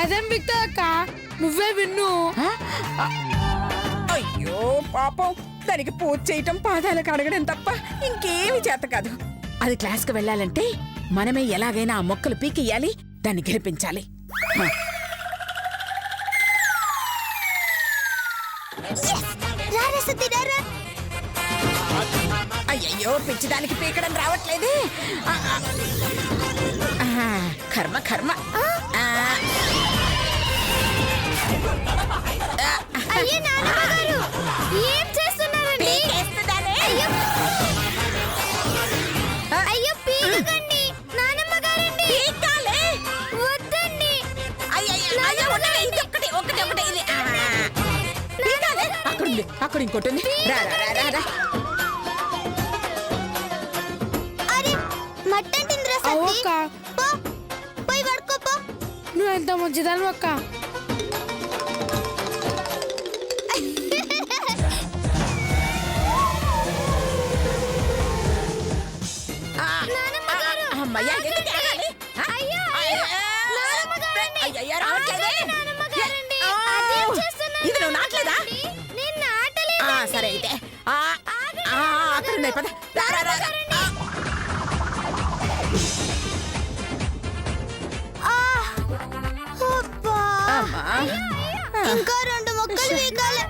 అదేం విక్టక్క నువ్వే విన్ను. అయ్యో పాపం, దానికి పూజ చేయటం పాదాలకు అడగడం తప్ప ఇంకేమి చేత కాదు. అది క్లాస్కి వెళ్ళాలంటే మనమే ఎలాగైనా ఆ మొక్కలు పీకెయ్యాలి, దాన్ని గెలిపించాలి. అయ్యయ్యో, పిచ్చిదానికి పీకడం రావట్లేదే. కర్మ కర్మ. ఏం చేస్తున్నారండి? అయ్యో పీకకండి నానమ్మ గారండి. వద్దండి. అక్కడ ఇంకోటి ఉంది. అక్క పోయి పడుకోపో. నువ్వు ఎంత మంచిదాను అక్క. ఇది నువ్వు నాట్లేదా? సరే అయితే అక్కడ ఉన్నాయి పద. ఇంకా 2 మొక్కలు పీకాలి.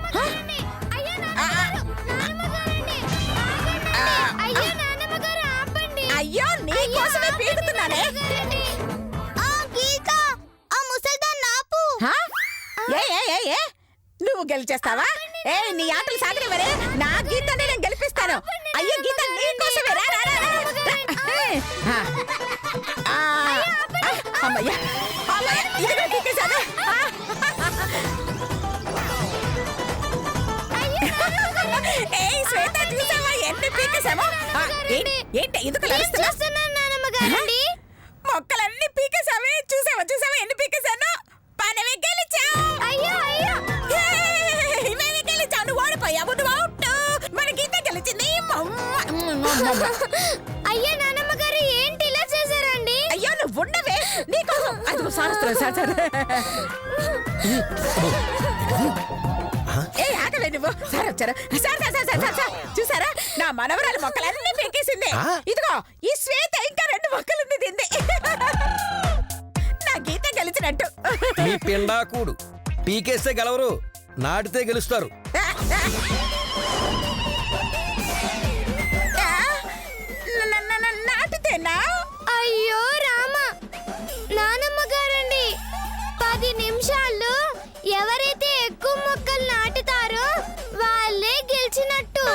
అయ్యో, నీ కోసమే పీకుతున్నానే. గీత, ఆ ముసల్దాన్ని ఆపు. ఏ నువ్వు గెలిచేస్తావా? నీ ఆటలు సాగనివరే. నా గీతనే నేను గెలిపిస్తాను. అయ్యో గీత, నీ కోసమే. అమ్మయ్యా, ఇదిగో పీకేశాను. శ్వేత, చూసావా ఎన్ని పీకేశామో? ఏంటి ఎందుకు మొక్కలన్నీ పీకేశావే? చూసావా ఎన్ని పీకేశాను? పనవి గెలిచావు. ఇవేవి గెలిచావు? నువ్వు ఓడిపోయావు. నువ్వు అవుట్. మన గీత గెలిచింది. అయ్యో నానమ్మ గారు, ఏంటి ఇలా చేశారండి? అయ్యో నువ్వు ఉండవే, నీకోసం. అది సార్ ఆగవే నువ్వు. సార్ వచ్చారు. సార్ చూసారా, నా మనవరాలు మొక్కలన్నీ పీకేసింది. ఇదిగో ఈ శ్వేత ఇంకా 2 మొక్కలుంది తింది. నా గీత గెలిచినట్టు. మీ పిండాకుడు పీకేస్తే గెలవరు, నాటితే గెలుస్తారు. నాటితేనా? అయ్యో రామ, నానమ్మ గారండి, 10 నిమిషాల్లో ఎవరైతే ఎక్కువ మొక్కలు నాటుతారో వాళ్ళే గెలిచినట్టు.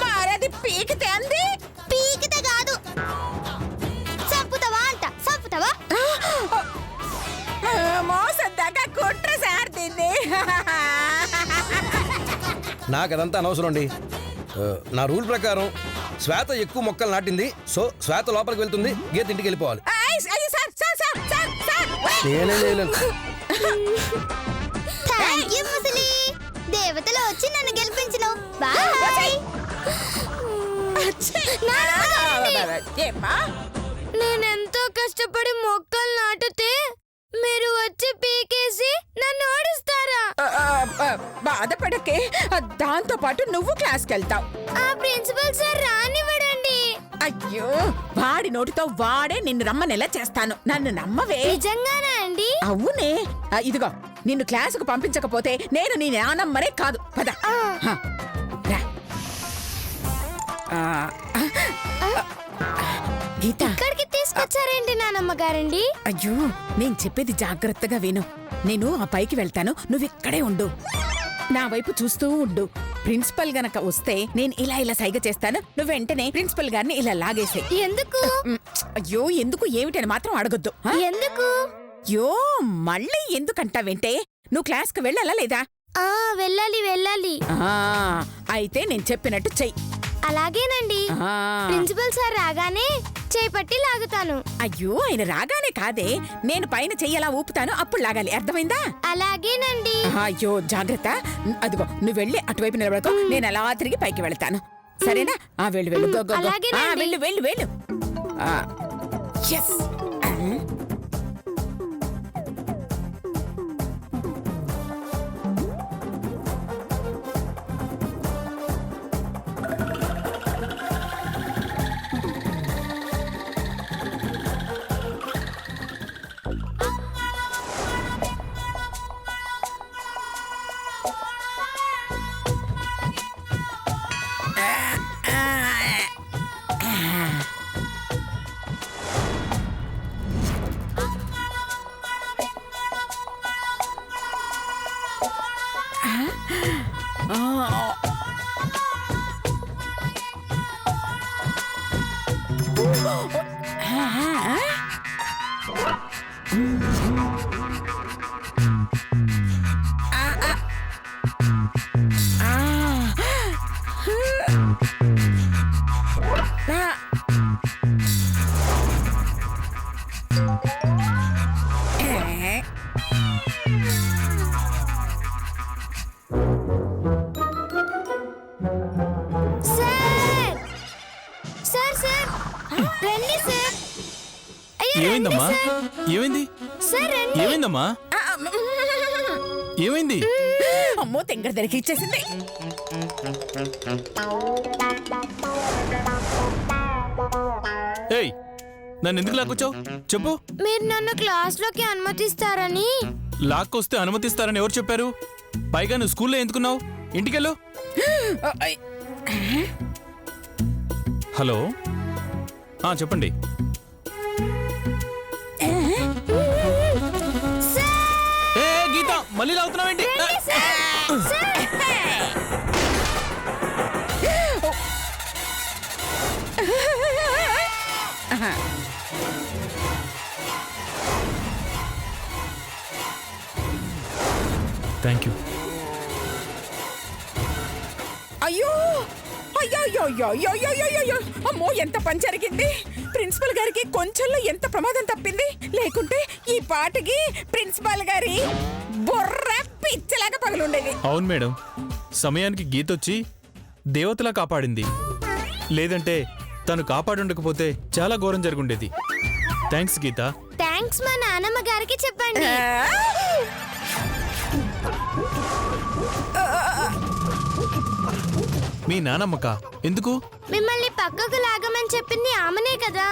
మారది పీకితే అంది. పీకితే కాదు, చంపుతావా అంట. చంపుతావా? మోసద్దాకా కుట్ర సార్ దీన్ని. నాకదంతా అనవసరం అండి. నా రూల్ ప్రకారం శ్వేత ఎక్కువ మొక్కలు నాటింది, సో శ్వేత లోపలికి వెళ్తుంది, గీత ఇంటికి వెళ్ళిపోవాలి. థాంక్యూ ముసలి, దేవతలు వచ్చి నన్ను గెలిపించినావు. బాయ్. నేనెంతో కష్టపడి మొక్కలు నాటితే మీరు వచ్చి పీకేసి నన్ను ఓడిస్తారా? బాధపడకే, దాంతో పాటు నువ్వు క్లాస్కి వెళ్తావు. ఆ ప్రిన్సిపల్ సార్ రానివ్వడండి. అయ్యో, వాడి నోటితో వాడే నిన్ను రమ్మనేలా చేస్తాను. నన్ను నమ్మవే. నిజంగానా అండి? అవునే. ఇదిగో, నిన్ను క్లాసుకు పంపించకపోతే నేను నీ నానమ్మనే కాదు. పద. గీత, ఇక్కడికి తీసుకొచ్చారేంటి నానమ్మ గారండి? అయ్యో, నేను చెప్పేది జాగ్రత్తగా విను. నేను ఆ పైకి వెళ్తాను, నువ్వు ఇక్కడే ఉండు. నా వైపు చూస్తూ ఉండు. ప్రిన్సిపల్ గనక వస్తే నేను ఇలా సైగ చేస్తాను, నువ్వు వెంటనే ప్రిన్సిపల్ గారిని ఇలా లాగేసే. ఎందుకు? అయ్యో, ఎందుకు ఏమిటని మాత్రం అడగొద్దు. ఎందుకు? యో, మళ్ళీ ఎందుకంటావేంటే? నువ్వు క్లాస్కి వెళ్ళాలా లేదా? వెళ్ళాలి. అయితే నేను చెప్పినట్టు చెయ్యి. అలాగేనండి. ప్రిన్సిపల్ సార్ రాగానే చేపట్టి లాగుతాను. అయ్యో, ఆయన రాగానే కాదే, నేను పైన చెయ్యలా ఊపుతాను, అప్పుడు లాగాలి. అర్థమైందా? అలాగేనండి. అయ్యో, జాగ్రత్త. అదిగో, నువ్వు వెళ్ళి అటువైపు నిలబడుకో, నేను అలా తిరిగి పైకి వెళ్తాను. సరేనా? వెళ్ళు. వెళ్ళు. సార్ సార్ సార్ రండి సార్. అయ్యో రండి ఏమైందమ్మా? సార్. ఏమైంది? సార్ రండి. ఏమైందమ్మా? ఏమైంది? అమ్మో తెంగర దరికి ఇచ్చేసింది. ఏయ్, నన్ను ఎందుకు లాక్కొచ్చావు చెప్పు. మీరు నన్ను క్లాస్ లోకి అనుమతిస్తారని. లాక్కొస్తే అనుమతిస్తారని ఎవరు చెప్పారు? పైగా నువ్వు స్కూల్లో ఎందుకున్నావు? ఇంటికెళ్ళు. హలో, చెప్పండి. ఏ గీత, మళ్ళీ లాగుతున్నావేంటి? Thank you. అయ్యో అయ్యో అమ్మో ఎంత పని జరిగింది. ప్రిన్సిపల్ గారికి కొంచెంలో ఎంత ప్రమాదం తప్పింది. లేకుంటే ఈ పాటకి ప్రిన్సిపల్ గారి బొర్ర పిచ్చలాగా పగలుండేది. అవును మేడం, సమయానికి గీతొచ్చి దేవతలా కాపాడింది. లేదంటే తను కాపాడుండకపోతే చాలా ఘోరం జరుగుండేది. థ్యాంక్స్ గీత. థ్యాంక్స్ మా నాన్నమ్మ గారికి చెప్పండి. మీ నానమ్మక ఎందుకు? మిమ్మల్ని పక్కకు లాగమని చెప్పింది ఆమెనే కదా.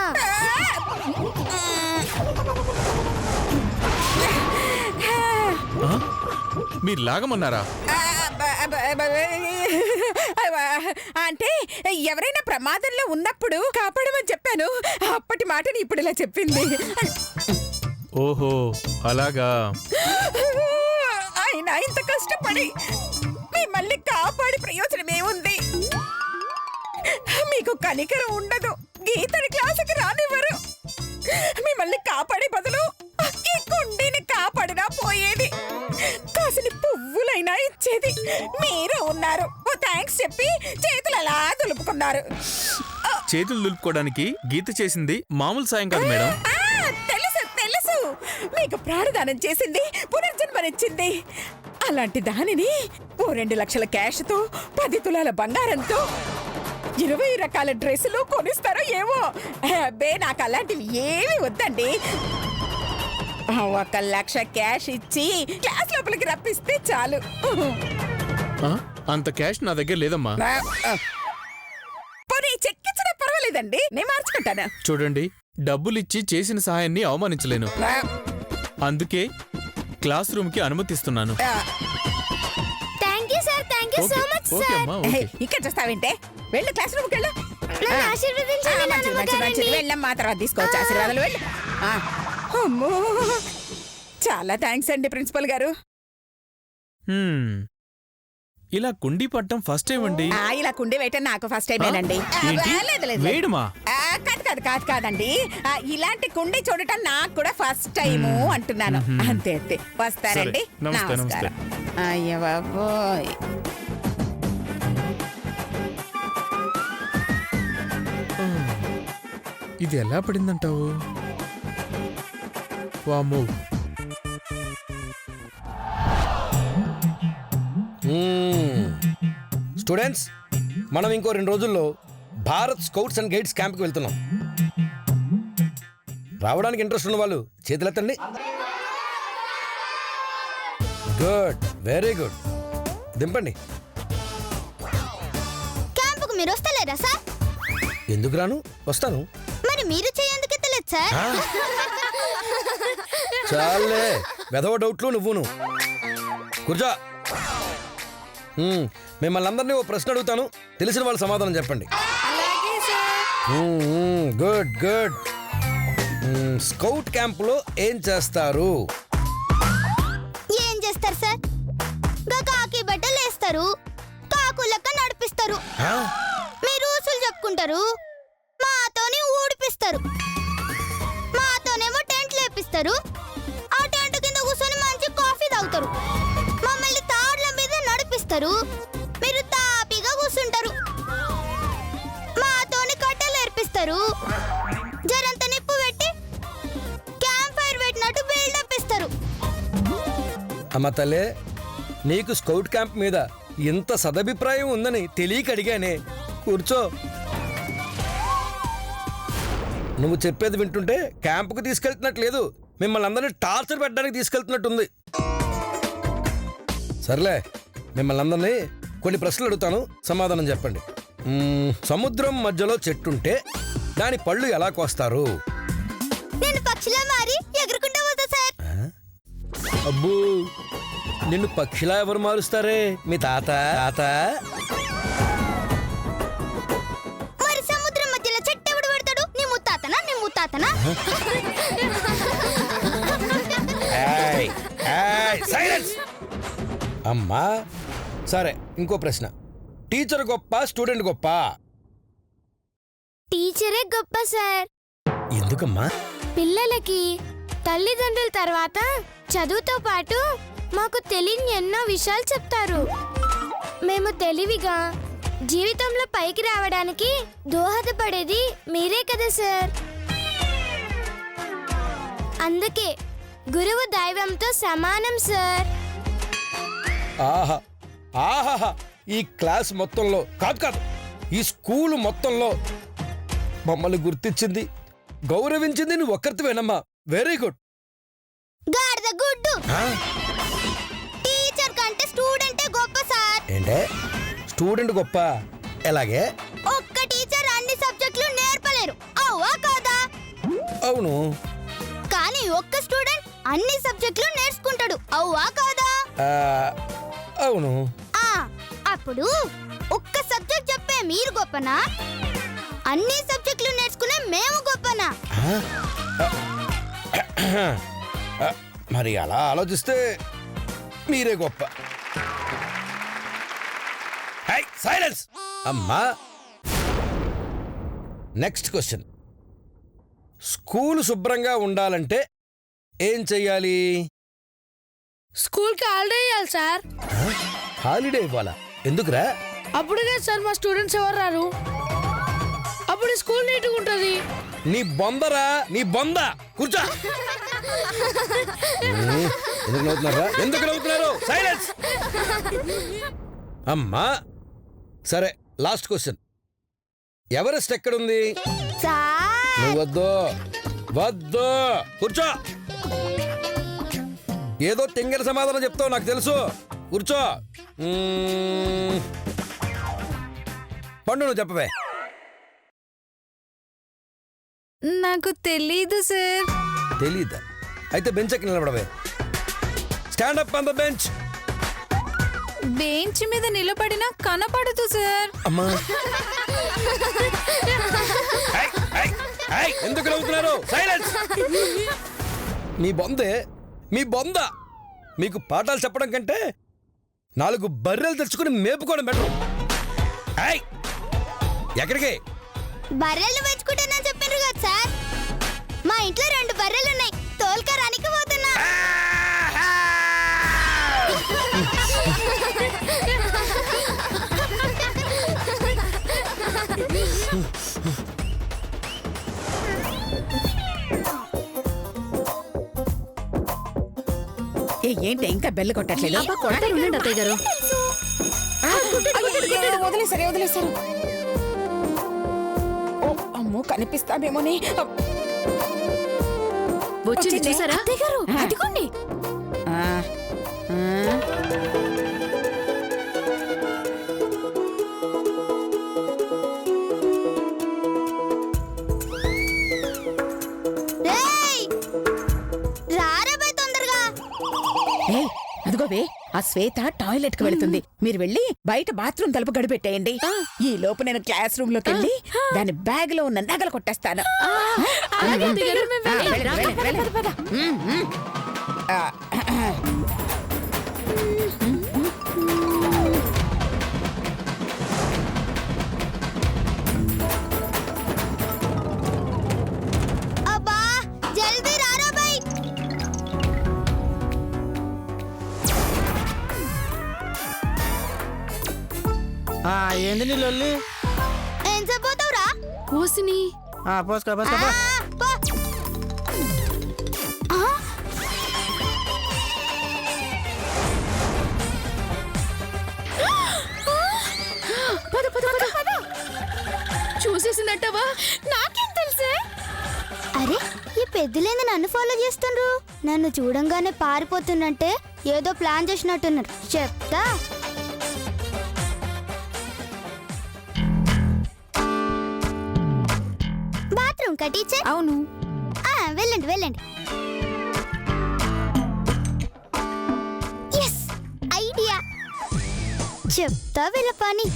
మీరు లాగమన్నారా? అంటే ఎవరైనా ప్రమాదంలో ఉన్నప్పుడు కాపాడమని చెప్పాను. అప్పటి మాటని ఇప్పుడు ఇలా చెప్పింది. ఓహో అలాగా. అయినా ఇంత కష్టపడి మిమ్మల్ని కాపాడి ప్రయోజనం ఏముంది? మీకు కనికరం ఉండదు. గీతని క్లాసుకి రానివ్వరు. మిమ్మల్ని కాపాడే బదులు ఈ కుండీని కాపాడినా పోయేది. కాసిని పువ్వులైనా ఇచ్చేది. మీరే ఉన్నారు. ఓ థ్యాంక్స్ చెప్పి చేతులు అలా దులుపుకున్నారు. చేతులు దులుపుకోవడానికి గీత చేసింది మామూలు సాయం కాదు మేడం. తెలుసు తెలుసు. మీకు ప్రాణదానం చేసింది, పునర్జన్మనిచ్చింది. అలాంటి దానిని ఓ 2 లక్షల క్యాష్తో, 10 తులాల బంగారంతో, 20 రకాల డ్రెస్సులు కొనిస్తారో ఏమో. అబ్బే నాకు అలాంటివి ఏమి వద్దండి. 1 లక్ష క్యాష్ ఇచ్చి క్లాస్ లోపలికి రప్పిస్తే చాలు. అంత క్యాష్ నా దగ్గర లేదమ్మా. పోనీ చెక్ ఇచ్చినా పర్వాలేదండి, నేను మార్చుకుంటాను. చూడండి, డబ్బులిచ్చి చేసిన సహాయాన్ని అవమానించలేను. అందుకే క్లాస్ రూమ్ కి అనుమతిస్తున్నాను. Thank you sir. Thank you so much okay sir. అమ్మా, ఓకే. ఇక్కడ చూస్తావేంటే, వెళ్ళు క్లాస్ రూమ్కి వెళ్ళు. నన్ను ఆశీర్వదించండి నాన్నమ్మ గారండి. వెళ్ళమ్మా, తర్వాత తీసుకోవచ్చు ఆశీర్వాదాలు. వెళ్ళు. అమ్మో చాలా థ్యాంక్స్ అండి ప్రిన్సిపల్ గారు. ఇలా కుండీ పట్టడం ఫస్ట్ టైం అండి. ఇలా కుండి వేయటం నాకు ఫస్ట్ టైమేనండి. ఏంటి? వేయడమా? కాదండి, ఇలాంటి కుండి చూడటం నాకు కూడా ఫస్ట్ టైము అంటున్నాను. అంతే అంతే. వస్తారండి. సరే, నమస్తే, నమస్కారం. అయ్య బాబోయ్. ఇది ఎలా పడిందంటావు? వామ్మో. స్టూడెంట్స్, మనం ఇంకో 2 రోజుల్లో భారత్ స్కౌట్స్ అండ్ గైడ్స్ క్యాంప్కి వెళ్తున్నాం. రావడానికి ఇంట్రెస్ట్ ఉన్న వాళ్ళు చేతులెత్తండి. Good, very good. దింపండి. క్యాంపుకు మీరు వస్తలేరా సార్? ఎందుకు రాను? వస్తాను. మరి మీరు చేయందుకు తెలియదు సార్. చాలే వెధవ డౌట్లు నువ్వును. కూర్చో. మిమ్మల్ని అందరినీ ఓ ప్రశ్న అడుగుతాను, తెలిసిన వాళ్ళు సమాధానం చెప్పండి. Good good. స్కౌట్ క్యాంపులో ఏం చేస్తారు? ఏం చేస్తారు సార్? కాకి తినిపిస్తారు, కాకులక్క నడిపిస్తారు. ఆ? మీరు ఊసులు చెప్పుకుంటారు, మాతోని ఊడిపిస్తారు. మాతోనేమో టెంట్ లేపిస్తారు, ఆ టెంట్ కింద కూర్చొని మంచి కాఫీ తాగుతారు. మమ్మల్ని తాడ్ల మీద నడిపిస్తారు, మీరు తాపిగా కూర్చుంటారు. మాతోని కట్టెలు ఏర్పిస్తారు, జరంత నిప్పు పెట్టి క్యాంప్ ఫైర్ పెట్టినట్టు బిల్డప్ ఇస్తారు. అమ్మ తల్లే, నీకు స్కౌట్ క్యాంప్ మీద ఇంత సదభిప్రాయం ఉందని తెలియక అడిగానే. కూర్చో. నువ్వు చెప్పేది వింటుంటే క్యాంపుకు తీసుకెళ్తున్నట్లేదు, మిమ్మల్ని అందరినీ టార్చర్ పెట్టడానికి తీసుకెళ్తున్నట్టుంది. సర్లే, మిమ్మల్ని అందరినీ కొన్ని ప్రశ్నలు అడుగుతాను, సమాధానం చెప్పండి. సముద్రం మధ్యలో చెట్టుంటే దాని పళ్ళు ఎలా కోస్తారు? నేను పక్షిలా మారి ఎగురుకుంటూ పోతా సార్. అబ్బో, నిన్ను పక్షిలా ఎవరు మారుస్తారే? మీ తాత. మరి సముద్రం మధ్యలో చెట్టు ఎవడు పెడతాడు? నీ ముత్తాతనా? నీ ముత్తాతనా? ఏయ్, ఏయ్, సైలెన్స్! అమ్మా, సరే, ఇంకో ప్రశ్న. టీచర్ గొప్ప, స్టూడెంట్ గొప్ప? టీచరే గొప్ప సార్. ఎందుకమ్మా? పిల్లలకి తల్లిదండ్రుల తర్వాత చదువుతో పాటు మాకు తెలియని ఎన్నో విషయాలు చెప్తారు. మేము తెలివిగా జీవితంలో పైకి రావడానికి దోహదపడేది మీరే కదా సార్. అందుకే గురువు దైవంతో సమానం సార్. ఆహా, ఆహా, ఈ క్లాస్ మొత్తంలో కాదు, ఈ స్కూలు మొత్తంలో మమ్మల్ని గుర్తించింది, గౌరవించింది నువ్వు ఒక్కరితేనమ్మా. Very good. గాడిద గుడ్డు. టీచర్ కంటే స్టూడెంటే గొప్ప సార్. ఏంటే స్టూడెంట్ గొప్ప? ఎలాగే? ఒక్క టీచర్ అన్ని సబ్జెక్టులు నేర్పలేరు, అవునా కాదా? అవును. కానీ ఒక్క స్టూడెంట్ అన్ని సబ్జెక్టులు నేర్చుకుంటాడు, అవునా కాదా? అవును. అప్పుడు ఒక్క సబ్జెక్ట్ చెప్పే మీరు గొప్పనా, అన్ని సబ్జెక్టులు నేర్చుకునే మేము గొప్పనా? మరి అలా ఆలోచిస్తే మీరే గొప్ప. సైలెన్స్! అమ్మా, నెక్స్ట్ క్వశ్చన్. స్కూల్ శుభ్రంగా ఉండాలంటే ఏం చెయ్యాలి? స్కూల్కి హాలిడే ఇవ్వాలి సార్. హాలిడే ఇవ్వాలా? ఎందుకురా? అప్పుడే సార్ మా స్టూడెంట్స్ ఎవరు రారు, అప్పుడు స్కూల్ నీట్గా ఉంటుంది. నీ బొందరా, నీ బొంద. కూర్చో. ఎందుకు నవ్వుతున్నారా? ఎందుకు నవ్వుతున్నారు? సైలెన్స్! అమ్మా, సరే, లాస్ట్ క్వశ్చన్. ఎవరెస్ట్ ఎక్కడుంది? నువ్వు వద్దు, కూర్చో. ఏదో తింగర సమాధానం చెప్తావు నాకు తెలుసు. కూర్చో. పండు, నువ్వు చెప్పవే. నాకు తెలీదు సార్. తెలీదా? అయితే బెంచ్ ఎక్కి నిలబడవే. Stand up on the bench. Bench మీద నిలబడినా కనపడదు సార్. అమ్మా, ఎందుకు నవ్వుతున్నారు? సైలెన్స్! మీ బొంద. మీకు పాఠాలు చెప్పడం కంటే 4 బర్రెలు తెచ్చుకుని మేపుకోవడం బెటర్. ఎక్కడికి? బర్రెలు పెంచుకుంటానని చెప్పారు కదా సార్. మా ఇంట్లో 2 బర్రెలున్నాయి, తోలుకరానికి పోతున్నా. ఏంటి ఇంకా బెల్లు కొట్టట్లేదు? అత్తయ్య గారు వదిలేసారు. ఓ అమ్మో, కనిపిస్తామేమోని. వచ్చింది చూసారా? అత్తయ్య గారు అదిగోండి. అదిగోవే, ఆ శ్వేత టాయిలెట్ కి వెళుతుంది. మీరు వెళ్ళి బయట బాత్రూమ్ తలుపు గడిపెట్టేయండి. ఈ లోపు నేను క్లాస్ రూమ్ లోకి వెళ్ళి దాని బ్యాగ్ లో ఉన్న నగలు కొట్టేస్తాను. ఏంది నీ లొల్లి? ఏం చెప్పబోతావురా? కోసిని పోసుకో పోసుకో పద పద పద పద. చూసేసిందంటావా? నాకేం తెలుసే? అరే ఈ పెద్దలేంది నన్ను ఫాలో చేస్తుండ్రు. నన్ను చూడంగానే పారిపోతున్నంటే ఏదో ప్లాన్ చేసినట్టున్నారు. చెప్తా. బాత్రూమ్ కా టీచర్? అవును. వెళ్ళండి వెళ్ళండి. Yes idea. చెప్తా వీళ్ళ పని.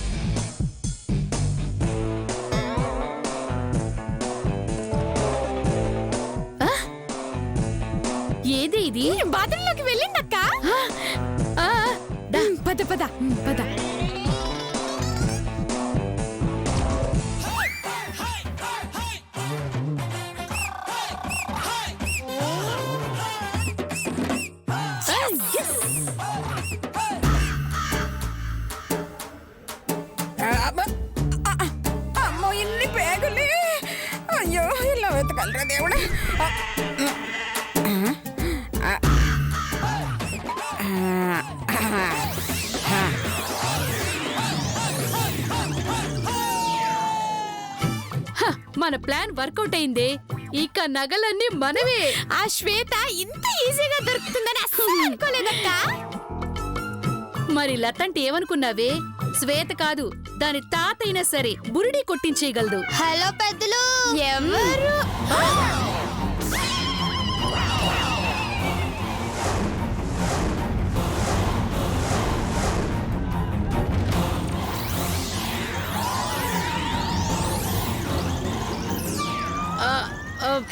ఏది ఇది? బాత్రూంలోకి వెళ్ళింది అక్క. పద పద పద. అమ్మో ఇన్ని బ్యాగులే. అయ్యో ఇలా వెతకలరా దేవుడా. మన ప్లాన్ వర్కౌట్ అయిందే. ఇక నగలన్నీ మనవే. ఆ శ్వేత ఇంత ఈజీగా దొరుకుతుందని అస్సలు అనుకోలేదక్క. మరి లతంటే ఏమనుకున్నావే? శ్వేత కాదు, దాని తాత అయినా సరే బురిడి కొట్టించేయగలదు. హలో పెద్దలు. ఎవరు?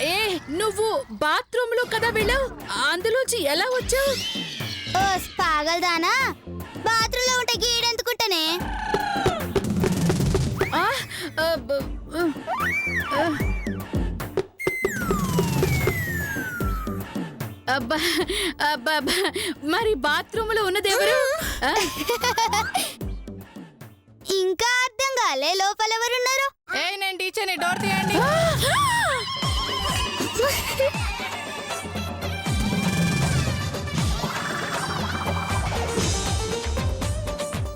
ఏ నువ్వు బాత్రూమ్ లో కదా వెళ్ళావు, అందులోంచి ఎలా వచ్చావు? ఓ పాగల్దానా, బాత్రూమ్ లో ఉంటే గీడెందుకుంటానే? అబ్బా అబ్బా, మరి బాత్రూమ్ లో ఉన్నదెవరు? ఇంకా అర్థం కాలే లోపల ఎవరున్నారు? నేను టీచర్ని, డోర్ తీయండి.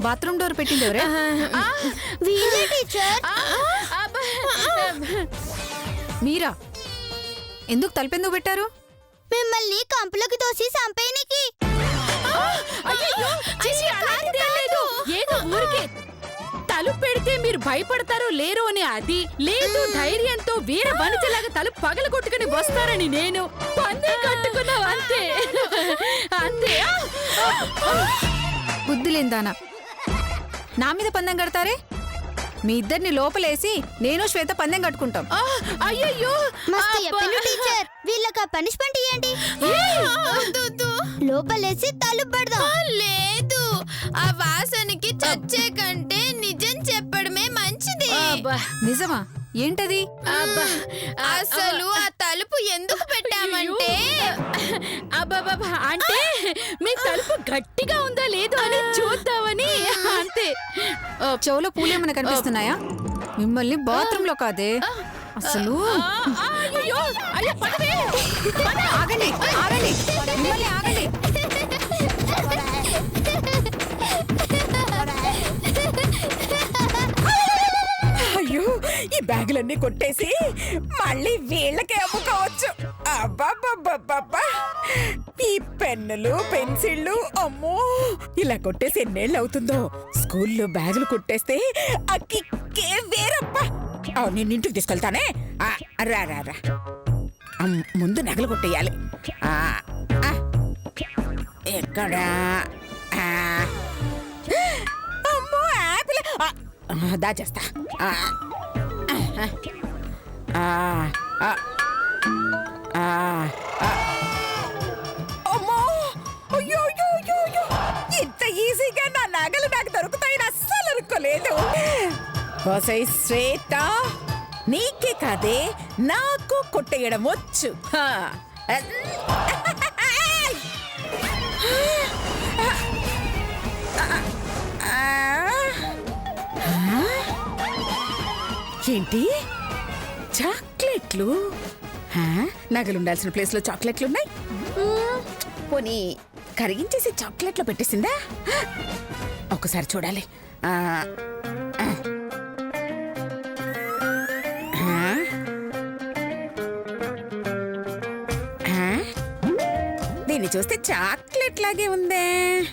బాత్రూమ్ డోర్ పెట్టింది ఎవరే? వీళ్ళే టీచర్. మీరా? ఎందుకు తలుపెందుకు పెట్టారు? మిమ్మల్ని కంపులోకి తోసి చంపేయనికి. ఏదో ఊరికే తలుపు పెడితే మీరు భయపడతారో లేరో అని. అది లేదు, ధైర్యంతో వీర వనితలాగా తలుపు పగల కొట్టుకుని వస్తారని నేను పందెం కట్టుకున్నావు. అంతే అంతే. బుద్ధి లేదానా, నా మీద పందెం కడతారే? మీ ఇద్దరిని లోపలేసి నేను శ్వేత పందెం కట్టుకుంటాం. అయ్యయ్యో, మస్తు చెప్పిండు టీచర్. వీళ్ళకి పనిష్మెంట్ ఇవ్వండి. లోపలేసి తలుపు పెడదాం. లేదు, ఆ వాసనకి చచ్చే కంటే నిజం చెప్పడమే మంచిది. నిజమా? ఏంటది? అసలు ఆ తలుపు ఎందుకు పెట్టామంటే అబ్బాబా, అంటే మీ తలుపు గట్టిగా ఉందా లేదో అని చూద్దామని. అంతే. చెవులో పూలేమన్నా కనిపిస్తున్నాయా? మిమ్మల్ని బాత్రూమ్ లో కాదే అసలు. ఆగండి ఆగండి, మిమ్మల్ని ఆగండి. అయ్యో ఈ బ్యాగులన్నీ కొట్టేసి మళ్ళీ వీళ్ళకే అమ్ముకోవచ్చు. అబ్బాబ్బాబ్బా, ఈ పెన్నులు పెన్సిళ్ళు అమ్మో ఇలా కొట్టేసి ఎన్నేళ్ళు అవుతుందో. స్కూల్లో బ్యాగులు కొట్టేస్తే ఆ కిక్కే వేరబ్బా. నేను ఇంటికి తీసుకెళ్తానే. రా రా రా, ముందు నగలు కొట్టేయాలి. ఎక్కడా? అమ్మో యాపిల్ దాచేస్తా. అమ్మో, అయ్యో అయ్యో అయ్యో అయ్యో, ఇంత ఈజీగా నా నగలు నాకు దొరుకుతాయని అస్సలు అనుకోలేదు. ఓసై శ్వేత, నీకే కాదే నాకు కొట్టేయడం వచ్చు. ఏంటి చాక్లెట్లు హా, నగలుండాల్సిన ప్లేస్లో చాక్లెట్లున్నాయి. పోనీ కరిగించేసి చాక్లెట్లో పెట్టేసిందా? ఒకసారి చూడాలి. ఆ, ఆ. ఆ? ఆ? దీన్ని చూస్తే చాక్లెట్ లాగే ఉందే.